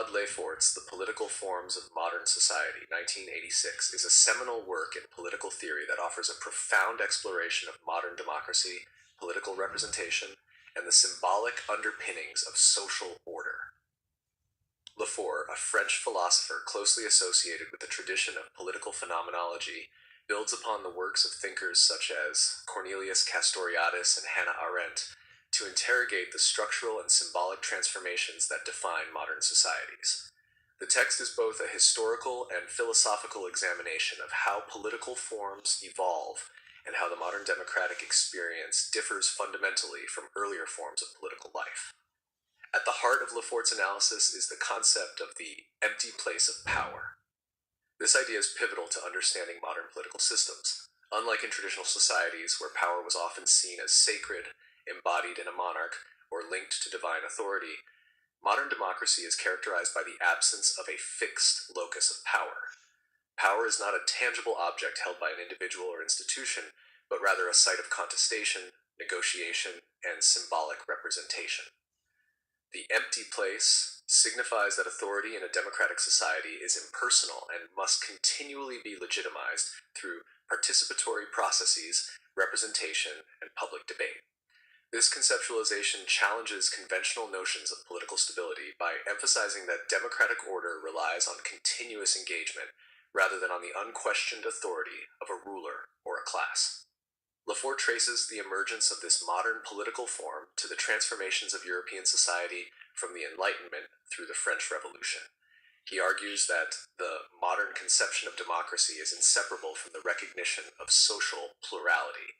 Claude Lefort's The Political Forms of Modern Society, 1986, is a seminal work in political theory that offers a profound exploration of modern democracy, political representation, and the symbolic underpinnings of social order. Lefort, a French philosopher closely associated with the tradition of political phenomenology, builds upon the works of thinkers such as Cornelius Castoriadis and Hannah Arendt to interrogate the structural and symbolic transformations that define modern societies. The text is both a historical and philosophical examination of how political forms evolve and how the modern democratic experience differs fundamentally from earlier forms of political life. At the heart of Lefort's analysis is the concept of the empty place of power. This idea is pivotal to understanding modern political systems. Unlike in traditional societies, where power was often seen as sacred, embodied in a monarch, or linked to divine authority, modern democracy is characterized by the absence of a fixed locus of power. Power is not a tangible object held by an individual or institution, but rather a site of contestation, negotiation, and symbolic representation. The empty place signifies that authority in a democratic society is impersonal and must continually be legitimized through participatory processes, representation, and public debate. This conceptualization challenges conventional notions of political stability by emphasizing that democratic order relies on continuous engagement rather than on the unquestioned authority of a ruler or a class. Lefort traces the emergence of this modern political form to the transformations of European society from the Enlightenment through the French Revolution. He argues that the modern conception of democracy is inseparable from the recognition of social plurality.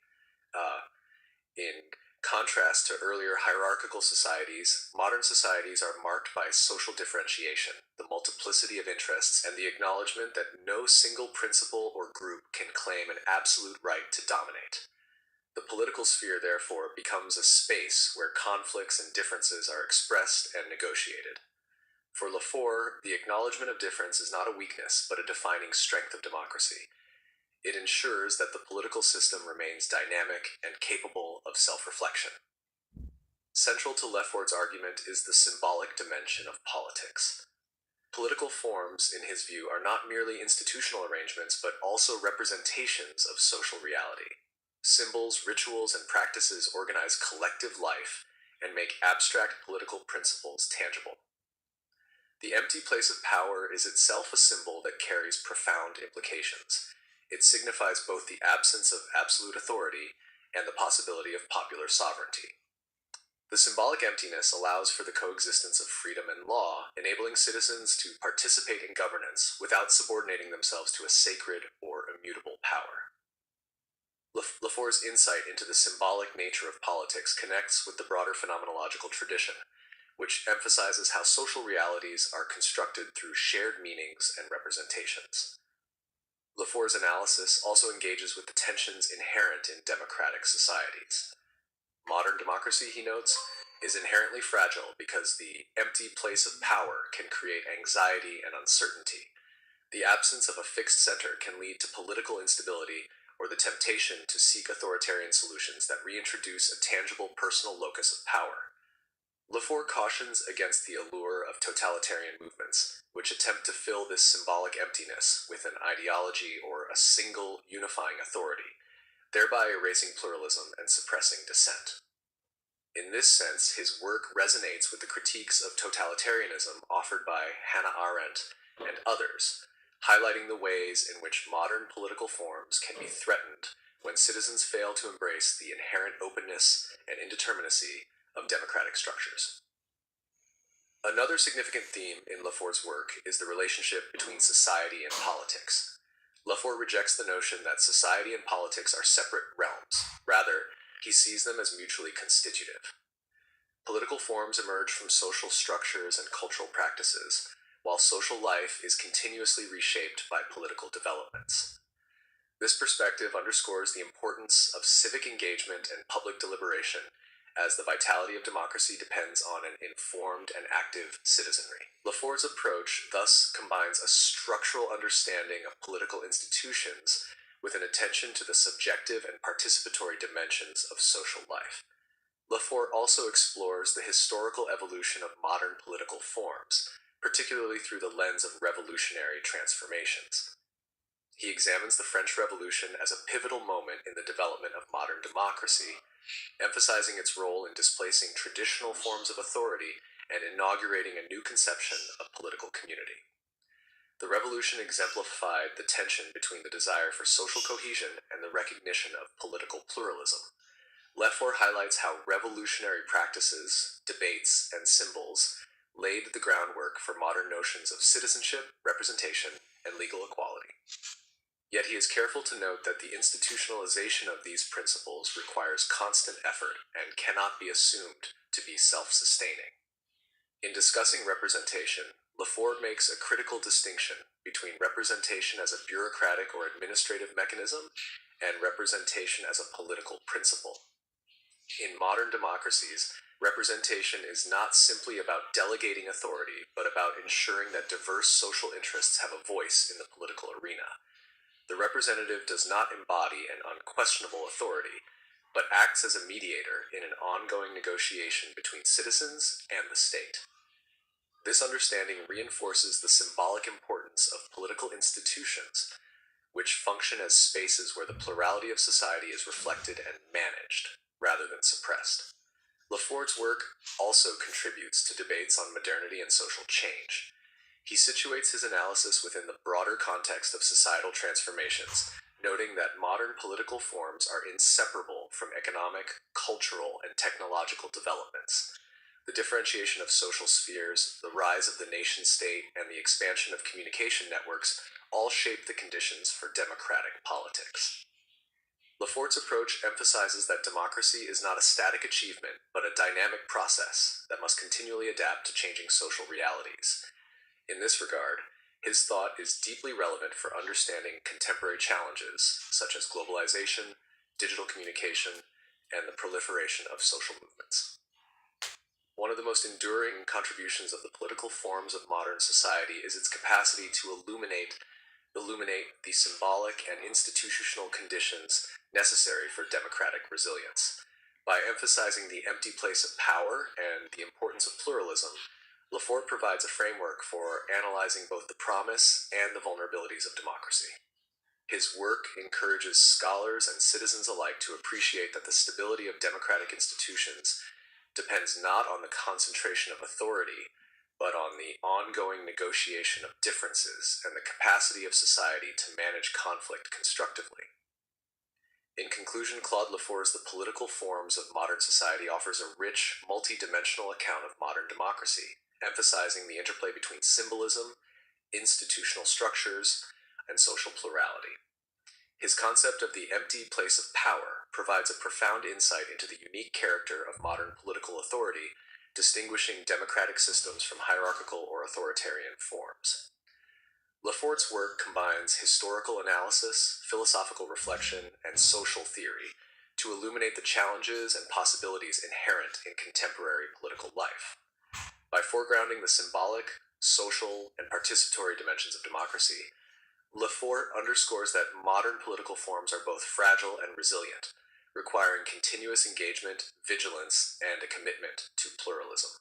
In contrast to earlier hierarchical societies, modern societies are marked by social differentiation, the multiplicity of interests, and the acknowledgement that no single principle or group can claim an absolute right to dominate. The political sphere, therefore, becomes a space where conflicts and differences are expressed and negotiated. For Lefort, the acknowledgement of difference is not a weakness, but a defining strength of democracy. It ensures that the political system remains dynamic and capable of self-reflection. Central to Lefort's argument is the symbolic dimension of politics. Political forms, in his view, are not merely institutional arrangements, but also representations of social reality. Symbols, rituals, and practices organize collective life and make abstract political principles tangible. The empty place of power is itself a symbol that carries profound implications. It signifies both the absence of absolute authority and the possibility of popular sovereignty. The symbolic emptiness allows for the coexistence of freedom and law, enabling citizens to participate in governance without subordinating themselves to a sacred or immutable power. Lefort's insight into the symbolic nature of politics connects with the broader phenomenological tradition, which emphasizes how social realities are constructed through shared meanings and representations. Lefort's analysis also engages with the tensions inherent in democratic societies. Modern democracy, he notes, is inherently fragile because the empty place of power can create anxiety and uncertainty. The absence of a fixed center can lead to political instability or the temptation to seek authoritarian solutions that reintroduce a tangible personal locus of power. Lefort cautions against the allure of totalitarian movements, which attempt to fill this symbolic emptiness with an ideology or a single unifying authority, thereby erasing pluralism and suppressing dissent. In this sense, his work resonates with the critiques of totalitarianism offered by Hannah Arendt and others, highlighting the ways in which modern political forms can be threatened when citizens fail to embrace the inherent openness and indeterminacy of democratic structures. Another significant theme in Lefort's work is the relationship between society and politics. Lefort rejects the notion that society and politics are separate realms. Rather, he sees them as mutually constitutive. Political forms emerge from social structures and cultural practices, while social life is continuously reshaped by political developments. This perspective underscores the importance of civic engagement and public deliberation, as the vitality of democracy depends on an informed and active citizenry. Lefort's approach thus combines a structural understanding of political institutions with an attention to the subjective and participatory dimensions of social life. Lefort also explores the historical evolution of modern political forms, particularly through the lens of revolutionary transformations. He examines the French Revolution as a pivotal moment in the development of modern democracy, emphasizing its role in displacing traditional forms of authority and inaugurating a new conception of political community. The revolution exemplified the tension between the desire for social cohesion and the recognition of political pluralism. Lefort highlights how revolutionary practices, debates, and symbols laid the groundwork for modern notions of citizenship, representation, and legal equality. Yet he is careful to note that the institutionalization of these principles requires constant effort and cannot be assumed to be self-sustaining. In discussing representation, Lefort makes a critical distinction between representation as a bureaucratic or administrative mechanism and representation as a political principle. In modern democracies, representation is not simply about delegating authority, but about ensuring that diverse social interests have a voice in the political arena. The representative does not embody an unquestionable authority, but acts as a mediator in an ongoing negotiation between citizens and the state. This understanding reinforces the symbolic importance of political institutions, which function as spaces where the plurality of society is reflected and managed, rather than suppressed. Lefort's work also contributes to debates on modernity and social change. He situates his analysis within the broader context of societal transformations, noting that modern political forms are inseparable from economic, cultural, and technological developments. The differentiation of social spheres, the rise of the nation-state, and the expansion of communication networks all shape the conditions for democratic politics. Lefort's approach emphasizes that democracy is not a static achievement, but a dynamic process that must continually adapt to changing social realities. In this regard, his thought is deeply relevant for understanding contemporary challenges such as globalization, digital communication, and the proliferation of social movements. One of the most enduring contributions of the political forms of modern society is its capacity to illuminate the symbolic and institutional conditions necessary for democratic resilience. By emphasizing the empty place of power and the importance of pluralism, Lefort provides a framework for analyzing both the promise and the vulnerabilities of democracy. His work encourages scholars and citizens alike to appreciate that the stability of democratic institutions depends not on the concentration of authority, but on the ongoing negotiation of differences and the capacity of society to manage conflict constructively. In conclusion, Claude Lefort's The Political Forms of Modern Society offers a rich, multi-dimensional account of modern democracy, emphasizing the interplay between symbolism, institutional structures, and social plurality. His concept of the empty place of power provides a profound insight into the unique character of modern political authority, distinguishing democratic systems from hierarchical or authoritarian forms. Lefort's work combines historical analysis, philosophical reflection, and social theory to illuminate the challenges and possibilities inherent in contemporary political life. By foregrounding the symbolic, social, and participatory dimensions of democracy, Lefort underscores that modern political forms are both fragile and resilient, requiring continuous engagement, vigilance, and a commitment to pluralism.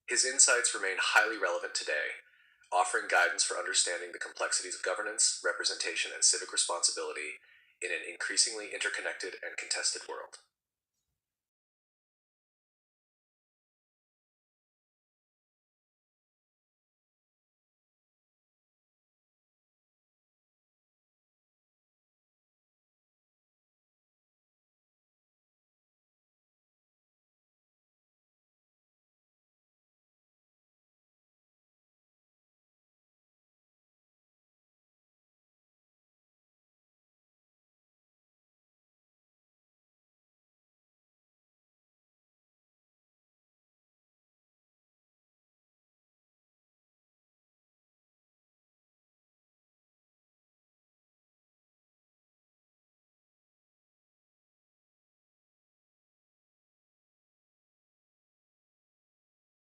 His insights remain highly relevant today, offering guidance for understanding the complexities of governance, representation, and civic responsibility in an increasingly interconnected and contested world.